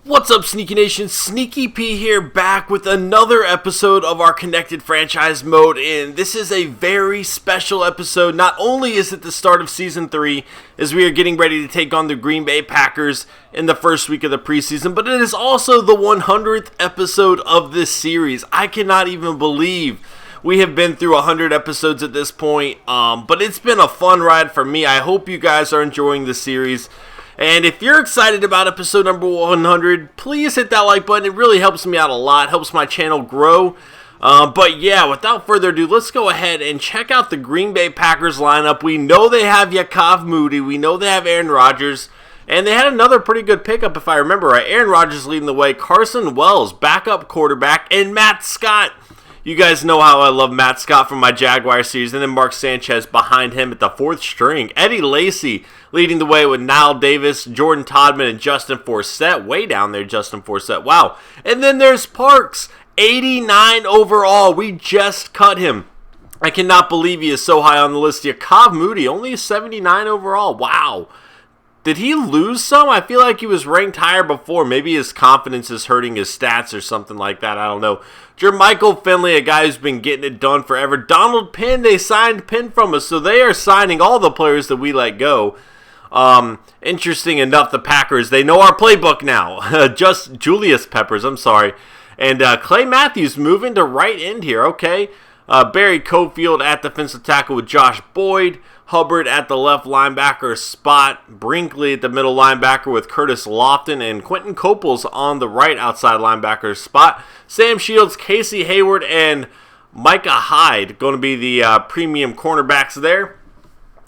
What's up, Sneaky Nation? Sneaky P here, back with another episode of our Connected Franchise mode, and this is a very special episode. Not only is it the start of Season 3, as we are getting ready to take on the Green Bay Packers in the first week of the preseason, but it is also the 100th episode of this series. I cannot even believe we have been through 100 episodes at this point, but it's been a fun ride for me. I hope you guys are enjoying the series. And if you're excited about episode number 100, please hit that like button. It really helps me out a lot, helps my channel grow. But yeah, without further ado, let's go ahead and check out the Green Bay Packers lineup. We know they have Yakov Moody. We know they have Aaron Rodgers. And they had another pretty good pickup, if I remember right. Aaron Rodgers leading the way, Carson Wells, backup quarterback, and Matt Scott. You guys know how I love Matt Scott from my Jaguar series, and then Mark Sanchez behind him at the fourth string. Eddie Lacy leading the way with Nile Davis, Jordan Todman, and Justin Forsett. Way down there, Justin Forsett. Wow. And then there's Parks, 89 overall. We just cut him. I cannot believe he is so high on the list. Yakov Moody, only 79 overall. Wow. Did he lose some? I feel like he was ranked higher before. Maybe his confidence is hurting his stats or something like that. I don't know. Jermichael Finley, a guy who's been getting it done forever. Donald Penn, they signed Penn from us. So they are signing all the players that we let go. Interesting enough, the Packers, they know our playbook now. Just Julius Peppers, I'm sorry. And Clay Matthews moving to right end here. Okay. Barry Cofield at defensive tackle with Josh Boyd. Hubbard at the left linebacker spot. Brinkley at the middle linebacker with Curtis Lofton. And Quentin Coples on the right outside linebacker spot. Sam Shields, Casey Hayward, and Micah Hyde going to be the premium cornerbacks there.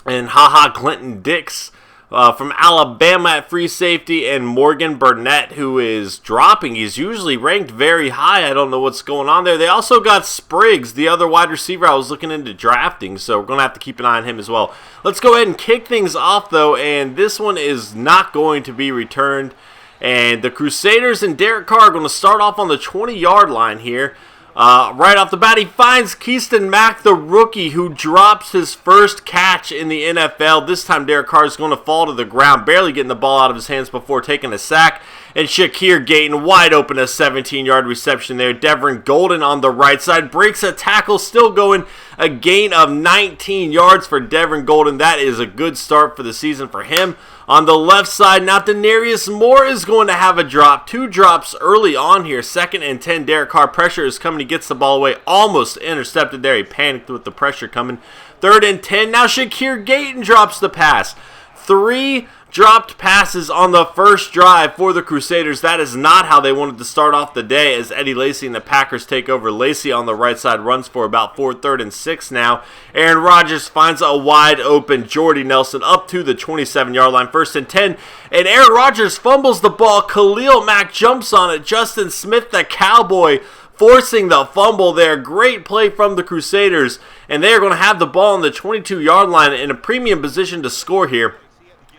And Clinton Dix from Alabama at free safety, and Morgan Burnett, who is dropping. He's usually ranked very high. I don't know what's going on there. They also got Spriggs, the other wide receiver I was looking into drafting, so we're going to have to keep an eye on him as well. Let's go ahead and kick things off, though, and this one is not going to be returned. And the Crusaders and Derek Carr are going to start off on the 20-yard line here. Right off the bat, he finds Keyston Mack, the rookie, who drops his first catch in the NFL. This time, Derek Carr is going to fall to the ground, barely getting the ball out of his hands before taking a sack. And Shakir Gayton wide open, a 17-yard reception there. Devin Golden on the right side breaks a tackle, still going, a gain of 19 yards for Devin Golden. That is a good start for the season for him. On the left side, now Denarius Moore is going to have a drop. Two drops early on here. 2nd and 10. Derek Carr pressure is coming. He gets the ball away. Almost intercepted there. He panicked with the pressure coming. 3rd and 10. Now Shakir Gayton drops the pass. 3 dropped passes on the first drive for the Crusaders. That is not how they wanted to start off the day, as Eddie Lacy and the Packers take over. Lacy on the right side runs for about 3rd and 6 now. Aaron Rodgers finds a wide open Jordy Nelson up to the 27-yard line. 1st and 10. And Aaron Rodgers fumbles the ball. Khalil Mack jumps on it. Justin Smith, the Cowboy, forcing the fumble there. Great play from the Crusaders. And they are going to have the ball on the 22-yard line in a premium position to score here.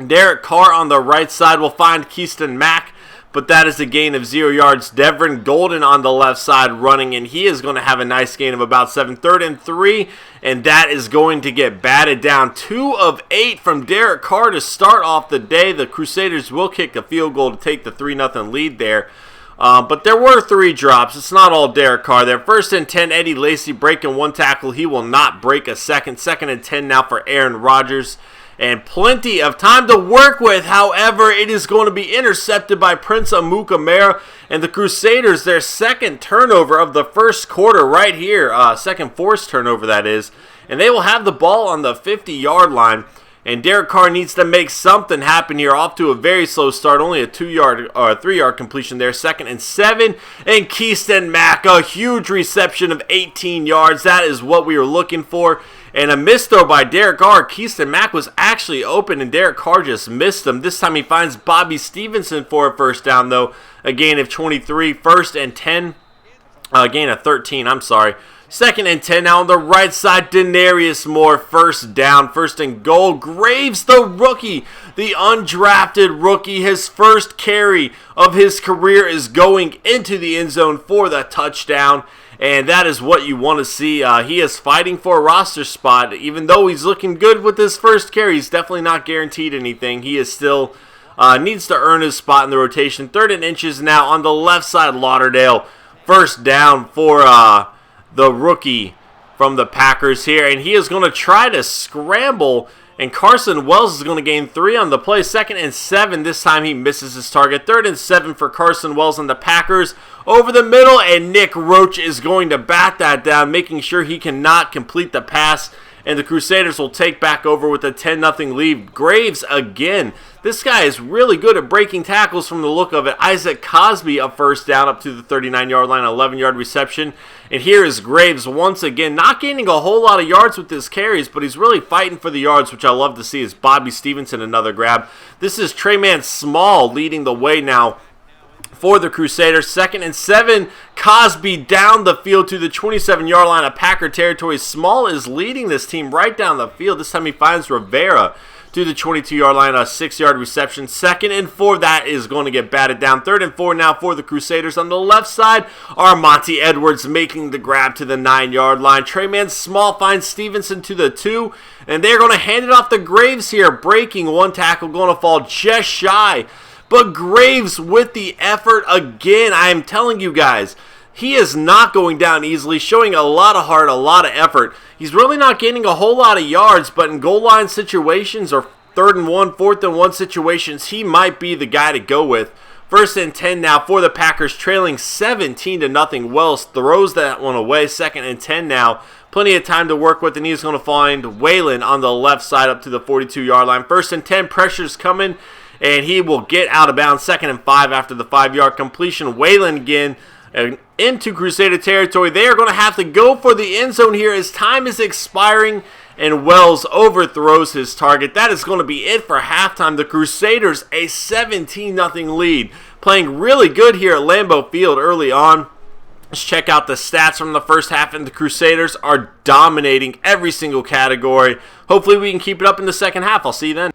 Derek Carr on the right side will find Keyston Mack, but that is a gain of 0 yards. Devin Golden on the left side running, and he is going to have a nice gain of about 7. 3rd and 3, and that is going to get batted down. 2 of 8 from Derek Carr to start off the day. The Crusaders will kick a field goal to take the 3-0 lead there. But there were 3 drops. It's not all Derek Carr there. 1st and 10, Eddie Lacy breaking 1 tackle. He will not break a second. 2nd and 10 now for Aaron Rodgers. And plenty of time to work with. However, it is going to be intercepted by Prince Amukamara. And the Crusaders, their 2nd turnover of the first quarter right here. 2nd forced turnover, that is. And they will have the ball on the 50-yard line. And Derek Carr needs to make something happen here. Off to a very slow start. Only a 2-yard or 3-yard completion there. 2nd and 7. And Keyston Mack, a huge reception of 18 yards. That is what we were looking for. And a miss throw by Derek Carr. Keyston Mack was actually open, and Derek Carr just missed him. This time he finds Bobby Stevenson for a 1st down, though. A gain of 23. 1st and 10. Gain of 13, I'm sorry. 2nd and 10 now on the right side. Denarius Moore, 1st down, 1st and goal. Graves, the rookie, the undrafted rookie, his first carry of his career is going into the end zone for the touchdown. And that is what you want to see. He is fighting for a roster spot. Even though he's looking good with his first carry, he's definitely not guaranteed anything. He is still needs to earn his spot in the rotation. 3rd and inches now on the left side, Lauderdale. First down for the rookie from the Packers here, and he is going to try to scramble, and Carson Wells is going to gain 3 on the play. 2nd and 7. This time he misses his target. 3rd and 7 for Carson Wells and the Packers. Over the middle, and Nick Roach is going to bat that down, making sure he cannot complete the pass, and the Crusaders will take back over with a 10-0 lead. Graves again. This guy is really good at breaking tackles from the look of it. Isaac Cosby a first down up to the 39-yard line, 11-yard reception. And here is Graves once again, not gaining a whole lot of yards with his carries, but he's really fighting for the yards, which I love to see. Is Bobby Stevenson another grab. This is Trayman Small leading the way now for the Crusaders. 2nd and 7. Cosby down the field to the 27-yard line of Packer territory. Small is leading this team right down the field. This time he finds Rivera to the 22-yard line, a 6-yard reception. 2nd and 4. That is going to get batted down. 3rd and 4 now for the Crusaders. On the left side, Monty Edwards making the grab to the 9-yard line. Trayman Small finds Stevenson to the 2, and they're going to hand it off to Graves here. Breaking one tackle, going to fall just shy. But Graves with the effort again. I am telling you guys, he is not going down easily, showing a lot of heart, a lot of effort. He's really not gaining a whole lot of yards, but in goal line situations or 3rd and 1, 4th and 1 situations, he might be the guy to go with. 1st and 10 now for the Packers, trailing 17-0. Wells throws that one away. 2nd and 10 now. Plenty of time to work with, and he's going to find Waylon on the left side up to the 42-yard line. 1st and 10, pressure's coming, and he will get out of bounds. 2nd and 5 after the 5-yard completion. Waylon again into Crusader territory. They are going to have to go for the end zone here as time is expiring, and Wells overthrows his target. That is going to be it for halftime. The Crusaders a 17-0 lead. Playing really good here at Lambeau Field early on. Let's check out the stats from the first half, and the Crusaders are dominating every single category. Hopefully we can keep it up in the second half. I'll see you then.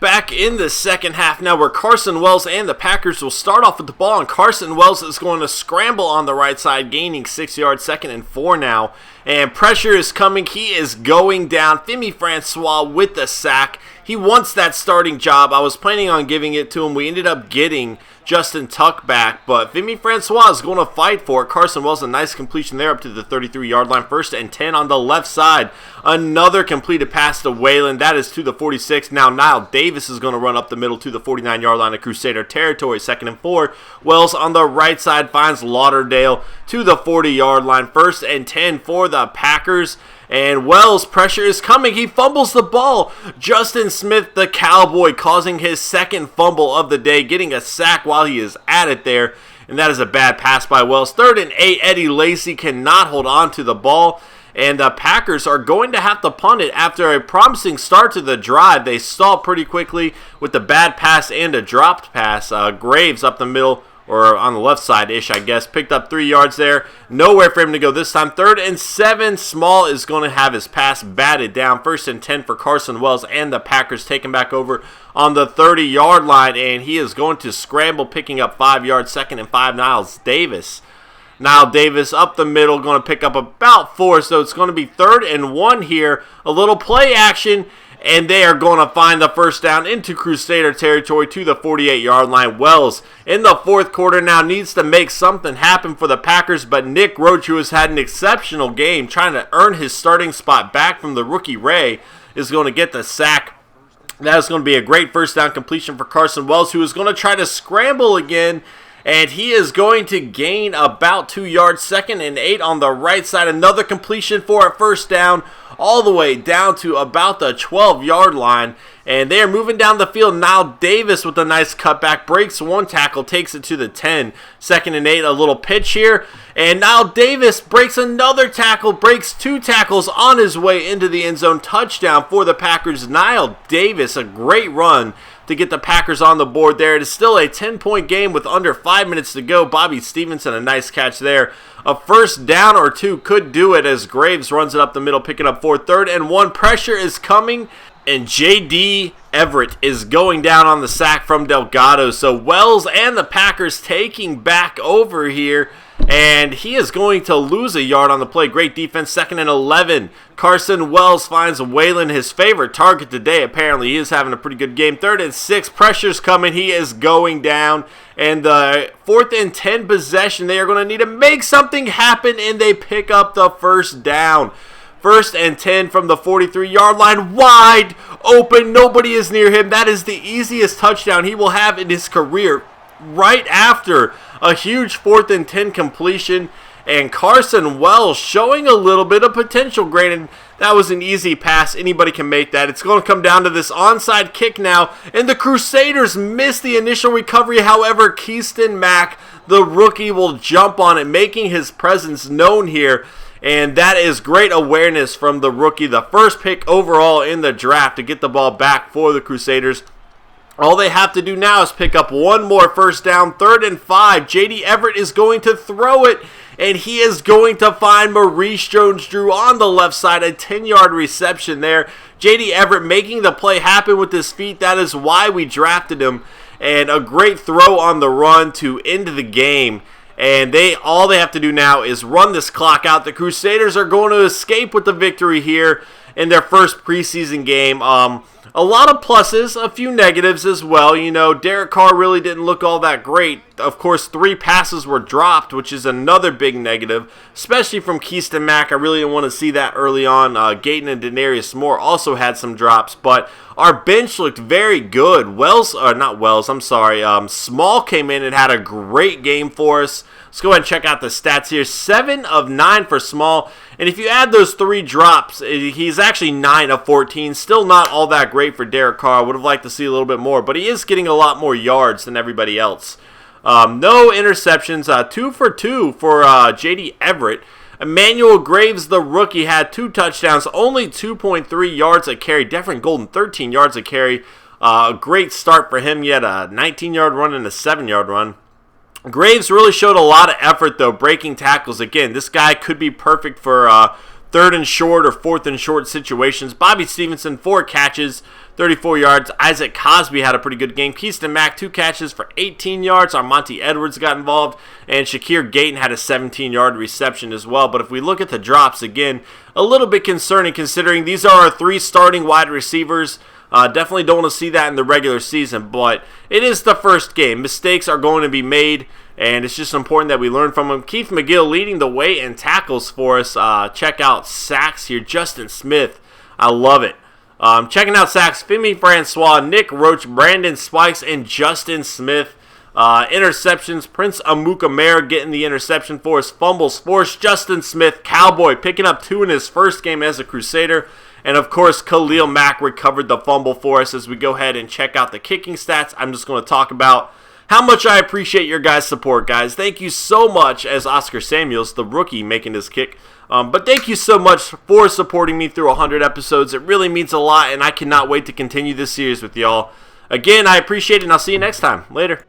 Back in the second half now, where Carson Wells and the Packers will start off with the ball, and Carson Wells is going to scramble on the right side, gaining 6 yards. 2nd and 4 now, and pressure is coming. He is going down. Femi Francois with the sack. He wants that starting job. I was planning on giving it to him. We ended up getting Justin Tuck back, but Femi Francois is going to fight for it. Carson Wells, a nice completion there up to the 33-yard line. 1st and 10 on the left side. Another completed pass to Waylon. That is to the 46. Now Nile Davis is going to run up the middle to the 49-yard line of Crusader territory. 2nd and 4. Wells on the right side finds Lauderdale to the 40-yard line. 1st and 10 for the Packers. And Wells, pressure is coming. He fumbles the ball. Justin Smith, the Cowboy, causing his 2nd fumble of the day, getting a sack while he is at it there. And that is a bad pass by Wells. 3rd and 8, Eddie Lacy cannot hold on to the ball. And the Packers are going to have to punt it after a promising start to the drive. They stalled pretty quickly with the bad pass and a dropped pass. Graves up the middle, or on the left side-ish, I guess. Picked up 3 yards there. Nowhere for him to go this time. 3rd and 7. Small is going to have his pass batted down. 1st and 10 for Carson Wells, and the Packers taking back over on the 30-yard line, and he is going to scramble, picking up 5 yards. 2nd and 5, Niles Davis. Nile Davis up the middle, going to pick up about 4, so it's going to be 3rd and 1 here. A little play action, and they are going to find the first down into Crusader territory to the 48-yard line. Wells in the 4th quarter now needs to make something happen for the Packers, but Nick Roach, who has had an exceptional game trying to earn his starting spot back from the rookie Ray, is going to get the sack. That is going to be a great first down completion for Carson Wells, who is going to try to scramble again, and he is going to gain about 2 yards. 2nd and 8 on the right side. Another completion for a first down, all the way down to about the 12-yard line. And they are moving down the field. Nile Davis with a nice cutback, breaks one tackle, takes it to the 10. 2nd and 8, a little pitch here. And Nile Davis breaks another tackle, breaks 2 tackles on his way into the end zone. Touchdown for the Packers. Nile Davis, a great run to get the Packers on the board there. It is still a 10-point game with under 5 minutes to go. Bobby Stevenson, a nice catch there. A first down or 2 could do it as Graves runs it up the middle, picking up 4. 3rd and 1. Pressure is coming, and J.D. Everett is going down on the sack from Delgado. So Wells and the Packers taking back over here. And he is going to lose a yard on the play. Great defense, 2nd and 11. Carson Wells finds Waylon, his favorite target today. Apparently, he is having a pretty good game. 3rd and 6, pressure's coming. He is going down. And the 4th and 10 possession, they are going to need to make something happen, and they pick up the first down. 1st and 10 from the 43-yard line, wide open. Nobody is near him. That is the easiest touchdown he will have in his career. Right after a huge 4th and 10 completion, and Carson Wells showing a little bit of potential. Granted, that was an easy pass. Anybody can make that. It's going to come down to this onside kick now, and the Crusaders miss the initial recovery. However, Keyston Mack, the rookie, will jump on it, making his presence known here. And that is great awareness from the rookie. The first pick overall in the draft to get the ball back for the Crusaders. All they have to do now is pick up one more first down. 3rd and 5. J.D. Everett is going to throw it, and he is going to find Maurice Jones-Drew on the left side. A 10-yard reception there. J.D. Everett making the play happen with his feet. That is why we drafted him. And a great throw on the run to end the game. And all they have to do now is run this clock out. The Crusaders are going to escape with the victory here in their first preseason game. A lot of pluses, a few negatives as well. You know, Derek Carr really didn't look all that great. Of course, 3 passes were dropped, which is another big negative, especially from Keyston Mack. I really didn't want to see that early on. Gayton and Denarius Moore also had some drops, but our bench looked very good. Small came in and had a great game for us. Let's go ahead and check out the stats here. 7 of 9 for Small. And if you add those 3 drops, he's actually 9 of 14. Still not all that great for Derek Carr. Would have liked to see a little bit more, but he is getting a lot more yards than everybody else. No interceptions. 2 for 2 for J.D. Everett. Emmanuel Graves, the rookie, had 2 touchdowns, only 2.3 yards a carry. Devin Golden, 13 yards a carry. A great start for him. He had a 19-yard run and a 7-yard run. Graves really showed a lot of effort, though, breaking tackles. Again, this guy could be perfect for 3rd and short or 4th and short situations. Bobby Stevenson, 4 catches, 34 yards. Isaac Cosby had a pretty good game. Keyston Mack, 2 catches for 18 yards. Armonte Edwards got involved. And Shakir Gayton had a 17-yard reception as well. But if we look at the drops, again, a little bit concerning considering these are our 3 starting wide receivers. Definitely don't want to see that in the regular season, but it is the first game. Mistakes are going to be made, and it's just important that we learn from them. Keith McGill leading the way in tackles for us. Check out sacks here. Justin Smith, I love it. Checking out sacks, Femi Francois, Nick Roach, Brandon Spikes, and Justin Smith. Interceptions, Prince Amukamara getting the interception for us. Fumbles force, Justin Smith, Cowboy, picking up 2 in his first game as a Crusader. And, of course, Khalil Mack recovered the fumble for us. As we go ahead and check out the kicking stats, I'm just going to talk about how much I appreciate your guys' support, guys. Thank you so much, as Oscar Samuels, the rookie, making his kick. But thank you so much for supporting me through 100 episodes. It really means a lot, and I cannot wait to continue this series with y'all. Again, I appreciate it, and I'll see you next time. Later.